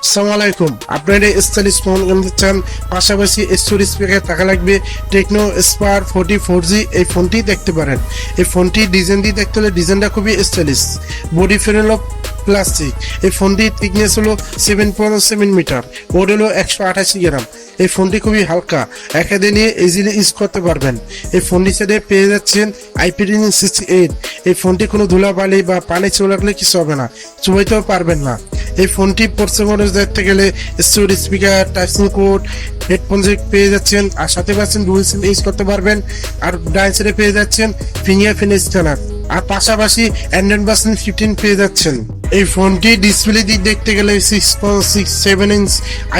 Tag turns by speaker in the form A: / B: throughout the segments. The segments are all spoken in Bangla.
A: আসসালামু আলাইকুম। আপনারা স্টাইলিশ ফোন কিনতে চান, পাশাপাশি স্টোরেজ স্পিকার টাকা লাগবে, টেকনো স্পার্ক 44G এই ফোনটি দেখতে পারেন। এই ফোনটি ডিজাইন দিয়ে দেখতে হলে ডিজাইনটা খুবই স্টাইলিশ, বডি ফ্রেম হলো প্লাস্টিক। এই ফোনটির থিকনেস হলো 7.7 মিটার, ওড হলো 188 গ্রাম। এই ফোনটি খুবই হালকা, এক হাতে নিয়ে ইজিলি ইউজ করতে পারবেন। এই ফোনটির সাথে পেয়ে যাচ্ছেন IP68। এই ফোনটি কোনো ধুলাবালি বা পানি চলে রাখলে কিছু হবে না, চুবাইতেও পারবেন না। এই ফোনটি পারফরম্যান্স দেখতে গেলে storage speaker, touching code, headphone Jack পেয়ে যাচ্ছেন, আর সাথে পাচ্ছেন ডুয়াল সিম ইউজ করতে পারবেন। আর ডান সাইডে পেয়ে যাচ্ছেন ফিঙ্গারপ্রিন্ট স্ক্যানার, আর পাশাপাশি অ্যান্ড্রয়েড ভার্সন 15 পেয়ে যাচ্ছেন। এই ফোনটি ডিসপ্লে দিক দেখতে গেলে 6.67 ইঞ্চ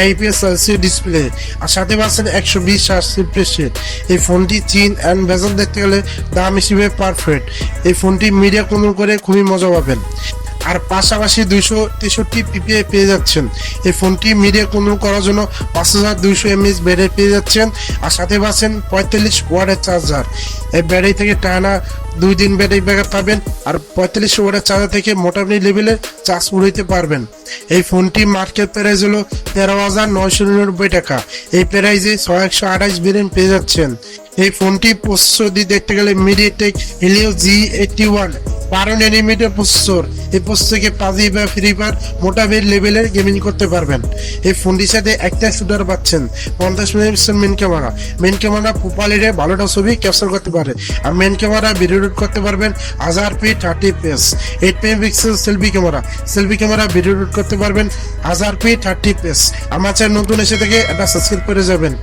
A: IPS LCD ডিসপ্লে, আর সাথে পাচ্ছেন 120 Hz রিফ্রেশ রেট। এই ফোনটি চিন অ্যান্ড বেজেল দেখতে গেলে দাম হিসেবে পারফেক্ট। এই ফোনটি মিডিয়া কন্ট্রোল করে খুবই মজা পাবেন। আর পাশাপাশি 263 PPI পেয়ে যাচ্ছেন। এই ফোনটি মিডিয়া কন্ট্রোল করার জন্য 5200 mAh ব্যাটারি পেয়ে যাচ্ছেন, আর সাথে পাচ্ছেন 45 ওয়াটের চার্জার। এই ব্যাটারি থেকে টানা 2 দিন ব্যাটারি ব্যাকআপ পাবেন, আর 45 ওয়াটের চার্জার থেকে মোটামুটি লেভেলে চার্জ উঠাইতে পারবেন। এই ফোনটি মার্কেট প্রাইস হলো 13,999 টাকা। এই প্রাইসে 128 ভেরিয়েন্ট পেয়ে যাচ্ছেন। এই ফোনটি প্রসেসর দিয়ে দেখতে গেলে MediaTek Helio G81 12 nanometer processor. এই প্রসেসর থেকে পাবজি বা ফ্রি ফায়ার মোটামুটি লেভেলের গেমিং করতে পারবেন। এই ফোনটির সাথে একটা শুটার পাচ্ছেন, 50 মেগাপিক্সেল মেন ক্যামেরা প্রোফাইলে ভালোটা ছবি ক্যাপচার করতে পারে, আর মেন ক্যামেরা ভিডিও রেকর্ড করতে পারবেন 1000p 30fps। 8 megapixel selfie camera video record করতে পারবেন 1000p 30fps। আমার চ্যানেল নতুন এসে থেকে এটা সাবস্ক্রাইব করে যাবেন।